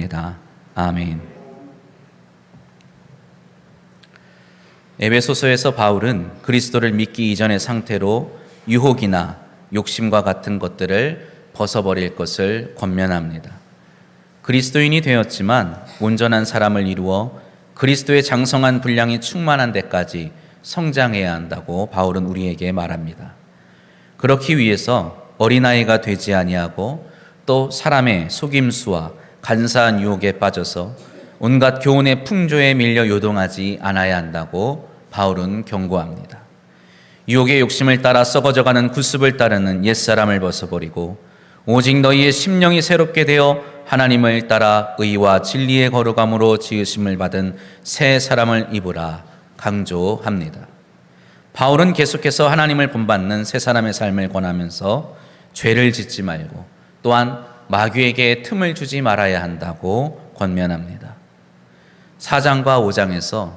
기도드립니다. 아멘. 에베소서에서 바울은 그리스도를 믿기 이전의 상태로 유혹이나 욕심과 같은 것들을 벗어버릴 것을 권면합니다. 그리스도인이 되었지만 온전한 사람을 이루어 그리스도의 장성한 분량이 충만한 데까지 성장해야 한다고 바울은 우리에게 말합니다. 그렇기 위해서 어린아이가 되지 아니하고 또 사람의 속임수와 간사한 유혹에 빠져서 온갖 교훈의 풍조에 밀려 요동하지 않아야 한다고 바울은 경고합니다. 유혹의 욕심을 따라 썩어져가는 구습을 따르는 옛사람을 벗어버리고 오직 너희의 심령이 새롭게 되어 하나님을 따라 의와 진리의 거룩함으로 지으심을 받은 새 사람을 입으라 강조합니다. 바울은 계속해서 하나님을 본받는 새 사람의 삶을 권하면서 죄를 짓지 말고 또한 마귀에게 틈을 주지 말아야 한다고 권면합니다. 4장과 5장에서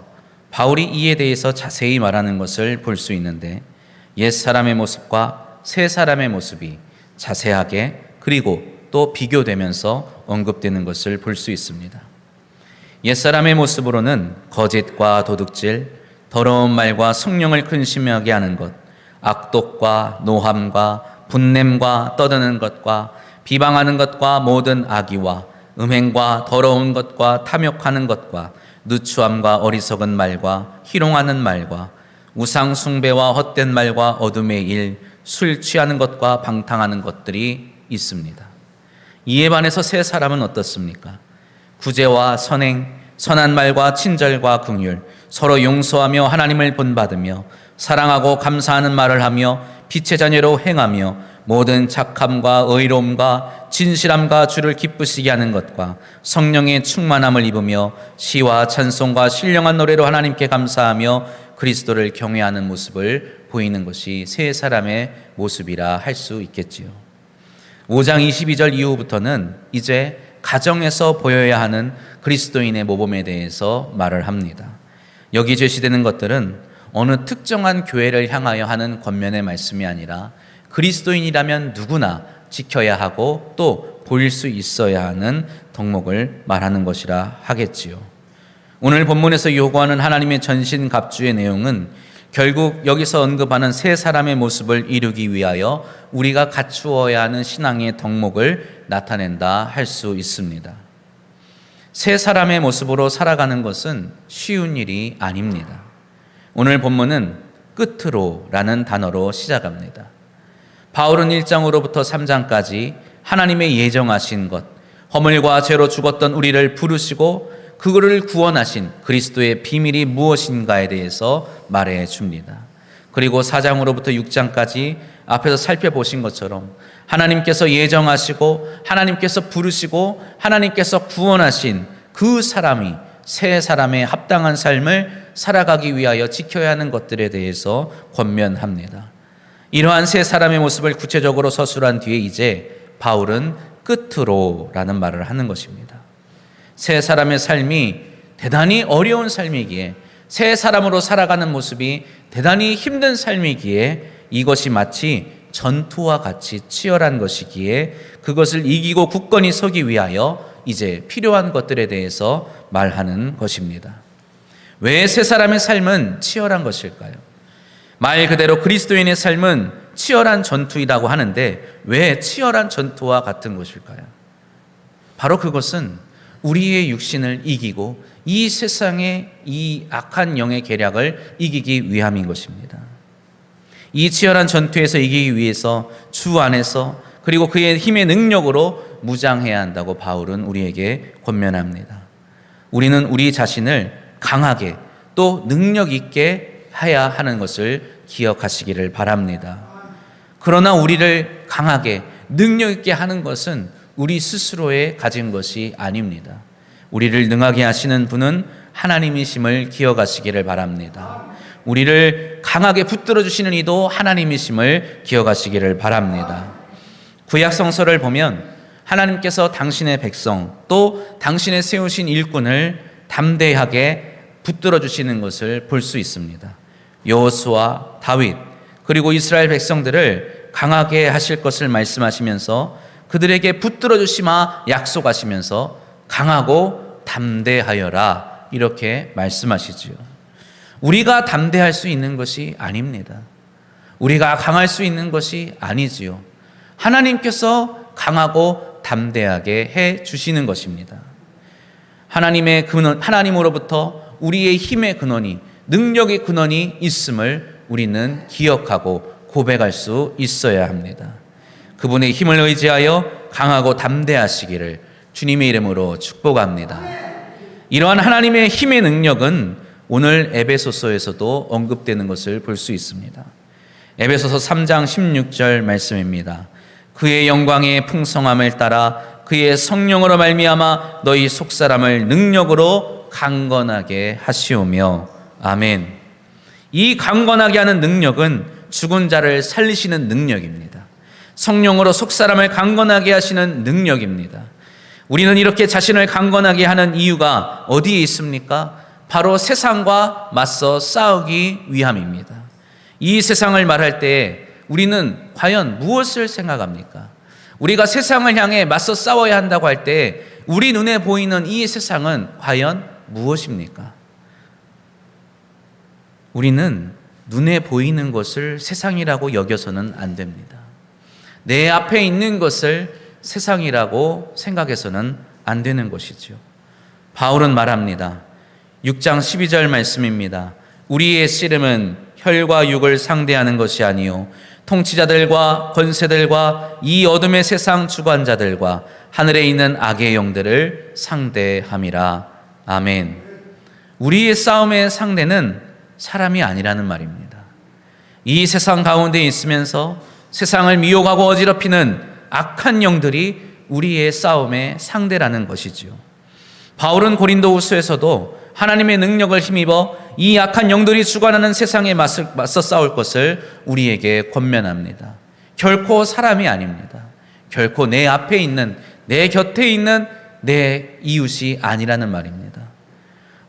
바울이 이에 대해서 자세히 말하는 것을 볼 수 있는데 옛사람의 모습과 새 사람의 모습이 자세하게 그리고 또 비교되면서 언급되는 것을 볼 수 있습니다. 옛사람의 모습으로는 거짓과 도둑질, 더러운 말과 성령을 근심하게 하는 것, 악독과 노함과 분냄과 떠드는 것과 비방하는 것과 모든 악의와 음행과 더러운 것과 탐욕하는 것과 누추함과 어리석은 말과 희롱하는 말과 우상 숭배와 헛된 말과 어둠의 일, 술 취하는 것과 방탕하는 것들이 있습니다. 이에 반해서 새 사람은 어떻습니까? 구제와 선행, 선한 말과 친절과 긍휼, 서로 용서하며 하나님을 본받으며 사랑하고 감사하는 말을 하며 빛의 자녀로 행하며 모든 착함과 의로움과 진실함과 주를 기쁘시게 하는 것과 성령의 충만함을 입으며 시와 찬송과 신령한 노래로 하나님께 감사하며 그리스도를 경외하는 모습을 보이는 것이 새 사람의 모습이라 할 수 있겠지요. 5장 22절 이후부터는 이제 가정에서 보여야 하는 그리스도인의 모범에 대해서 말을 합니다. 여기 제시되는 것들은 어느 특정한 교회를 향하여 하는 권면의 말씀이 아니라 그리스도인이라면 누구나 지켜야 하고 또 보일 수 있어야 하는 덕목을 말하는 것이라 하겠지요. 오늘 본문에서 요구하는 하나님의 전신갑주의 내용은 결국 여기서 언급하는 새 사람의 모습을 이루기 위하여 우리가 갖추어야 하는 신앙의 덕목을 나타낸다 할 수 있습니다. 새 사람의 모습으로 살아가는 것은 쉬운 일이 아닙니다. 오늘 본문은 끝으로라는 단어로 시작합니다. 바울은 1장으로부터 3장까지 하나님의 예정하신 것, 허물과 죄로 죽었던 우리를 부르시고 그거를 구원하신 그리스도의 비밀이 무엇인가에 대해서 말해 줍니다. 그리고 4장으로부터 6장까지 앞에서 살펴보신 것처럼 하나님께서 예정하시고 하나님께서 부르시고 하나님께서 구원하신 그 사람이 새 사람의 합당한 삶을 살아가기 위하여 지켜야 하는 것들에 대해서 권면합니다. 이러한 새 사람의 모습을 구체적으로 서술한 뒤에 이제 바울은 끝으로라는 말을 하는 것입니다. 새 사람의 삶이 대단히 어려운 삶이기에 새 사람으로 살아가는 모습이 대단히 힘든 삶이기에 이것이 마치 전투와 같이 치열한 것이기에 그것을 이기고 굳건히 서기 위하여 이제 필요한 것들에 대해서 말하는 것입니다. 왜 새 사람의 삶은 치열한 것일까요? 말 그대로 그리스도인의 삶은 치열한 전투이라고 하는데 왜 치열한 전투와 같은 것일까요? 바로 그것은 우리의 육신을 이기고 이 세상의 이 악한 영의 계략을 이기기 위함인 것입니다. 이 치열한 전투에서 이기기 위해서 주 안에서 그리고 그의 힘의 능력으로 무장해야 한다고 바울은 우리에게 권면합니다. 우리는 우리 자신을 강하게 또 능력 있게 해야 하는 것을 기억하시기를 바랍니다. 그러나 우리를 강하게 능력 있게 하는 것은 우리 스스로에 가진 것이 아닙니다. 우리를 능하게 하시는 분은 하나님이심을 기억하시기를 바랍니다. 우리를 강하게 붙들어 주시는 이도 하나님이심을 기억하시기를 바랍니다. 구약 성서를 보면 하나님께서 당신의 백성 또 당신의 세우신 일꾼을 담대하게 붙들어 주시는 것을 볼 수 있습니다. 여호수아, 다윗 그리고 이스라엘 백성들을 강하게 하실 것을 말씀하시면서 그들에게 붙들어 주시마 약속하시면서 강하고 담대하여라 이렇게 말씀하시지요. 우리가 담대할 수 있는 것이 아닙니다. 우리가 강할 수 있는 것이 아니지요. 하나님께서 강하고 담대하게 해 주시는 것입니다. 하나님으로부터 우리의 힘의 근원이, 능력의 근원이 있음을 우리는 기억하고 고백할 수 있어야 합니다. 그분의 힘을 의지하여 강하고 담대하시기를 주님의 이름으로 축복합니다. 이러한 하나님의 힘의 능력은 오늘 에베소서에서도 언급되는 것을 볼 수 있습니다. 에베소서 3장 16절 말씀입니다. 그의 영광의 풍성함을 따라 그의 성령으로 말미암아 너희 속사람을 능력으로 강건하게 하시오며. 아멘. 이 강건하게 하는 능력은 죽은 자를 살리시는 능력입니다. 성령으로 속사람을 강건하게 하시는 능력입니다. 우리는 이렇게 자신을 강건하게 하는 이유가 어디에 있습니까? 바로 세상과 맞서 싸우기 위함입니다. 이 세상을 말할 때 우리는 과연 무엇을 생각합니까? 우리가 세상을 향해 맞서 싸워야 한다고 할 때 우리 눈에 보이는 이 세상은 과연 무엇입니까? 우리는 눈에 보이는 것을 세상이라고 여겨서는 안 됩니다. 내 앞에 있는 것을 세상이라고 생각해서는 안 되는 것이죠. 바울은 말합니다. 6장 12절 말씀입니다. 우리의 씨름은 혈과 육을 상대하는 것이 아니요 통치자들과 권세들과 이 어둠의 세상 주관자들과 하늘에 있는 악의 영들을 상대함이라. 아멘. 우리의 싸움의 상대는 사람이 아니라는 말입니다. 이 세상 가운데 있으면서 세상을 미혹하고 어지럽히는 악한 영들이 우리의 싸움의 상대라는 것이지요. 바울은 고린도후서에서도 하나님의 능력을 힘입어 이 악한 영들이 주관하는 세상에 맞서 싸울 것을 우리에게 권면합니다. 결코 사람이 아닙니다. 결코 내 앞에 있는, 내 곁에 있는 내 이웃이 아니라는 말입니다.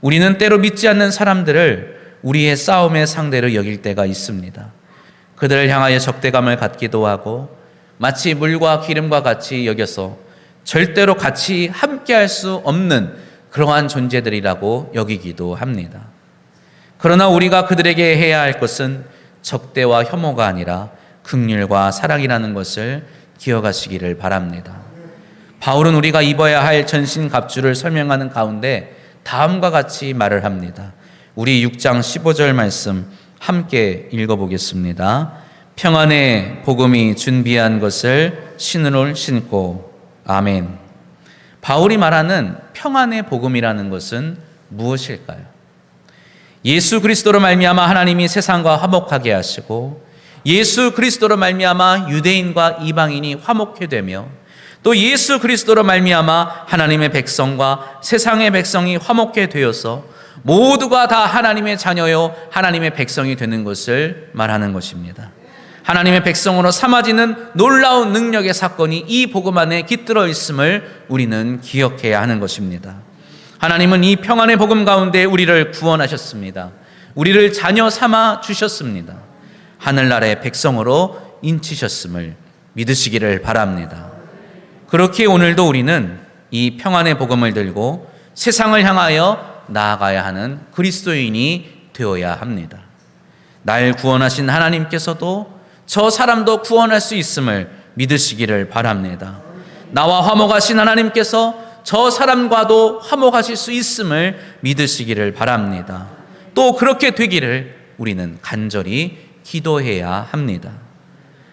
우리는 때로 믿지 않는 사람들을 우리의 싸움의 상대로 여길 때가 있습니다. 그들을 향하여 적대감을 갖기도 하고 마치 물과 기름과 같이 여겨서 절대로 같이 함께할 수 없는 그러한 존재들이라고 여기기도 합니다. 그러나 우리가 그들에게 해야 할 것은 적대와 혐오가 아니라 긍휼과 사랑이라는 것을 기억하시기를 바랍니다. 바울은 우리가 입어야 할 전신갑주를 설명하는 가운데 다음과 같이 말을 합니다. 우리 6장 15절 말씀 함께 읽어보겠습니다. 평안의 복음이 준비한 것을 신으로 신고. 아멘. 바울이 말하는 평안의 복음이라는 것은 무엇일까요? 예수 그리스도로 말미암아 하나님이 세상과 화목하게 하시고 예수 그리스도로 말미암아 유대인과 이방인이 화목해 되며 또 예수 그리스도로 말미암아 하나님의 백성과 세상의 백성이 화목해 되어서 모두가 다 하나님의 자녀요 하나님의 백성이 되는 것을 말하는 것입니다. 하나님의 백성으로 삼아지는 놀라운 능력의 사건이 이 복음 안에 깃들어 있음을 우리는 기억해야 하는 것입니다. 하나님은 이 평안의 복음 가운데 우리를 구원하셨습니다. 우리를 자녀 삼아 주셨습니다. 하늘나라의 백성으로 인치셨음을 믿으시기를 바랍니다. 그렇게 오늘도 우리는 이 평안의 복음을 들고 세상을 향하여 나아가야 하는 그리스도인이 되어야 합니다. 날 구원하신 하나님께서도 저 사람도 구원할 수 있음을 믿으시기를 바랍니다. 나와 화목하신 하나님께서 저 사람과도 화목하실 수 있음을 믿으시기를 바랍니다. 또 그렇게 되기를 우리는 간절히 기도해야 합니다.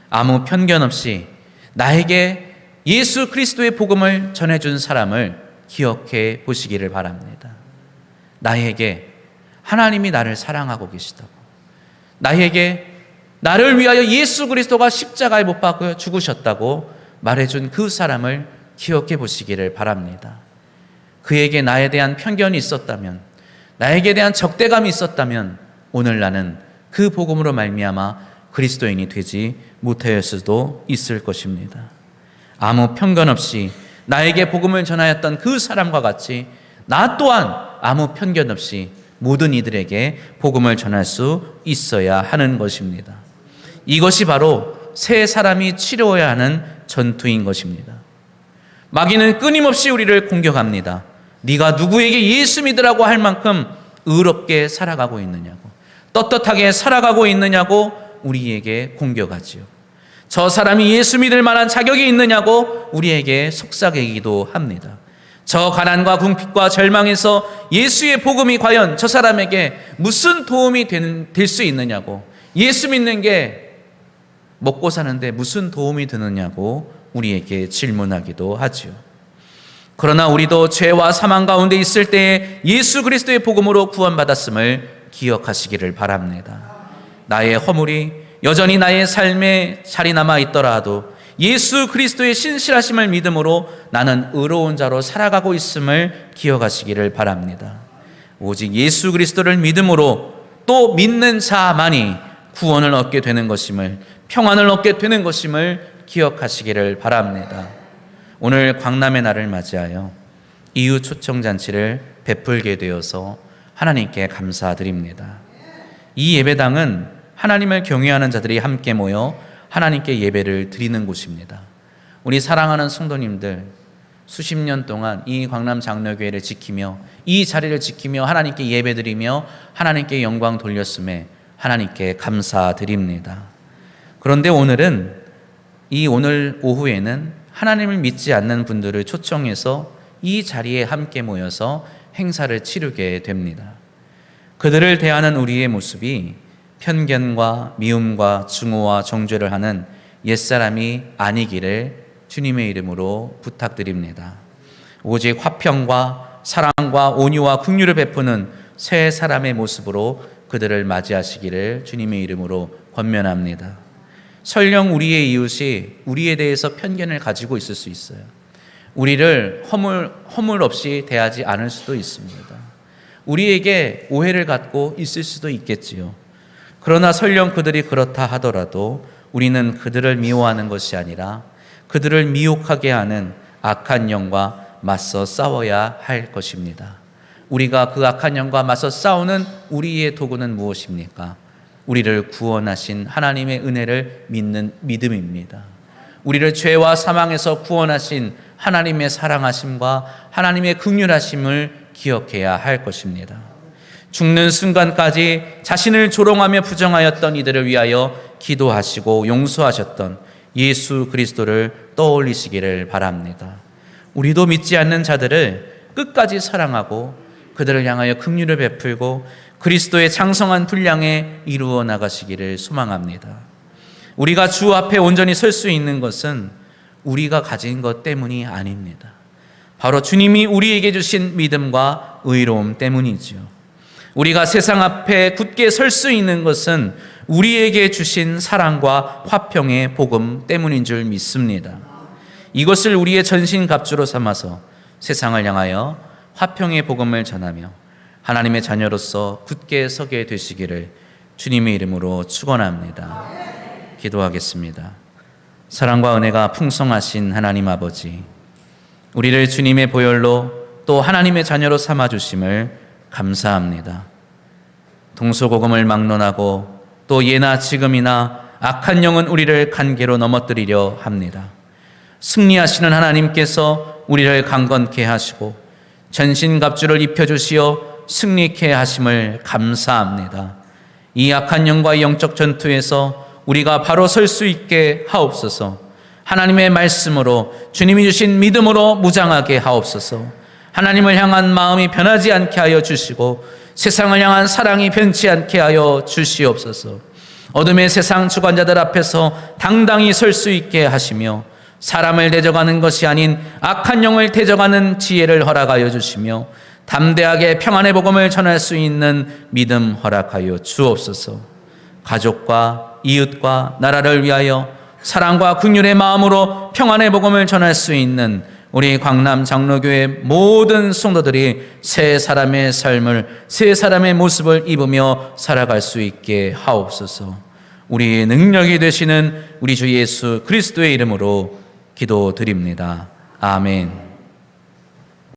아무 편견 없이 나에게 예수 그리스도의 복음을 전해준 사람을 기억해 보시기를 바랍니다. 나에게 하나님이 나를 사랑하고 계시다고, 나에게 나를 위하여 예수 그리스도가 십자가에 못 박혀 죽으셨다고 말해준 그 사람을 기억해 보시기를 바랍니다. 그에게 나에 대한 편견이 있었다면, 나에게 대한 적대감이 있었다면 오늘 나는 그 복음으로 말미암아 그리스도인이 되지 못할 수도 있을 것입니다. 아무 편견 없이 나에게 복음을 전하였던 그 사람과 같이 나 또한 아무 편견 없이 모든 이들에게 복음을 전할 수 있어야 하는 것입니다. 이것이 바로 새 사람이 치러야 하는 전투인 것입니다. 마귀는 끊임없이 우리를 공격합니다. 네가 누구에게 예수 믿으라고 할 만큼 의롭게 살아가고 있느냐고, 떳떳하게 살아가고 있느냐고 우리에게 공격하지요. 저 사람이 예수 믿을 만한 자격이 있느냐고 우리에게 속삭이기도 합니다. 저 가난과 궁핍과 절망에서 예수의 복음이 과연 저 사람에게 무슨 도움이 될 수 있느냐고, 예수 믿는 게 먹고 사는데 무슨 도움이 되느냐고 우리에게 질문하기도 하지요. 그러나 우리도 죄와 사망 가운데 있을 때에 예수 그리스도의 복음으로 구원받았음을 기억하시기를 바랍니다. 나의 허물이 여전히 나의 삶에 자리 남아 있더라도 예수 그리스도의 신실하심을 믿음으로 나는 의로운 자로 살아가고 있음을 기억하시기를 바랍니다. 오직 예수 그리스도를 믿음으로 또 믿는 자만이 구원을 얻게 되는 것임을, 평안을 얻게 되는 것임을 기억하시기를 바랍니다. 오늘 광남의 날을 맞이하여 이웃 초청잔치를 베풀게 되어서 하나님께 감사드립니다. 이 예배당은 하나님을 경외하는 자들이 함께 모여 하나님께 예배를 드리는 곳입니다. 우리 사랑하는 성도님들, 수십 년 동안 이 광남 장로교회를 지키며 이 자리를 지키며 하나님께 예배드리며 하나님께 영광 돌렸음에 하나님께 감사드립니다. 그런데 오늘 오후에는 하나님을 믿지 않는 분들을 초청해서 이 자리에 함께 모여서 행사를 치르게 됩니다. 그들을 대하는 우리의 모습이 편견과 미움과 증오와 정죄를 하는 옛사람이 아니기를 주님의 이름으로 부탁드립니다. 오직 화평과 사랑과 온유와 긍휼을 베푸는 새 사람의 모습으로 그들을 맞이하시기를 주님의 이름으로 권면합니다. 설령 우리의 이웃이 우리에 대해서 편견을 가지고 있을 수 있어요. 우리를 허물 없이 대하지 않을 수도 있습니다. 우리에게 오해를 갖고 있을 수도 있겠지요. 그러나 설령 그들이 그렇다 하더라도 우리는 그들을 미워하는 것이 아니라 그들을 미혹하게 하는 악한 영과 맞서 싸워야 할 것입니다. 우리가 그 악한 영과 맞서 싸우는 우리의 도구는 무엇입니까? 우리를 구원하신 하나님의 은혜를 믿는 믿음입니다. 우리를 죄와 사망에서 구원하신 하나님의 사랑하심과 하나님의 긍휼하심을 기억해야 할 것입니다. 죽는 순간까지 자신을 조롱하며 부정하였던 이들을 위하여 기도하시고 용서하셨던 예수 그리스도를 떠올리시기를 바랍니다. 우리도 믿지 않는 자들을 끝까지 사랑하고 그들을 향하여 긍휼을 베풀고 그리스도의 장성한 분량에 이루어 나가시기를 소망합니다. 우리가 주 앞에 온전히 설 수 있는 것은 우리가 가진 것 때문이 아닙니다. 바로 주님이 우리에게 주신 믿음과 의로움 때문이지요. 우리가 세상 앞에 굳게 설 수 있는 것은 우리에게 주신 사랑과 화평의 복음 때문인 줄 믿습니다. 이것을 우리의 전신갑주로 삼아서 세상을 향하여 화평의 복음을 전하며 하나님의 자녀로서 굳게 서게 되시기를 주님의 이름으로 축원합니다. 기도하겠습니다. 사랑과 은혜가 풍성하신 하나님 아버지, 우리를 주님의 보혈로 또 하나님의 자녀로 삼아주심을 감사합니다. 동서고금을 막론하고 또 예나 지금이나 악한 영은 우리를 간계로 넘어뜨리려 합니다. 승리하시는 하나님께서 우리를 강건케 하시고 전신갑주를 입혀주시어 승리케 하심을 감사합니다. 이 악한 영과의 영적 전투에서 우리가 바로 설 수 있게 하옵소서. 하나님의 말씀으로 주님이 주신 믿음으로 무장하게 하옵소서. 하나님을 향한 마음이 변하지 않게 하여 주시고 세상을 향한 사랑이 변치 않게 하여 주시옵소서. 어둠의 세상 주관자들 앞에서 당당히 설 수 있게 하시며 사람을 대적하는 것이 아닌 악한 영을 대적하는 지혜를 허락하여 주시며 담대하게 평안의 복음을 전할 수 있는 믿음 허락하여 주옵소서. 가족과 이웃과 나라를 위하여 사랑과 긍휼의 마음으로 평안의 복음을 전할 수 있는 우리 광남 장로교회 모든 성도들이 새 사람의 삶을, 새 사람의 모습을 입으며 살아갈 수 있게 하옵소서. 우리의 능력이 되시는 우리 주 예수 그리스도의 이름으로 기도드립니다. 아멘.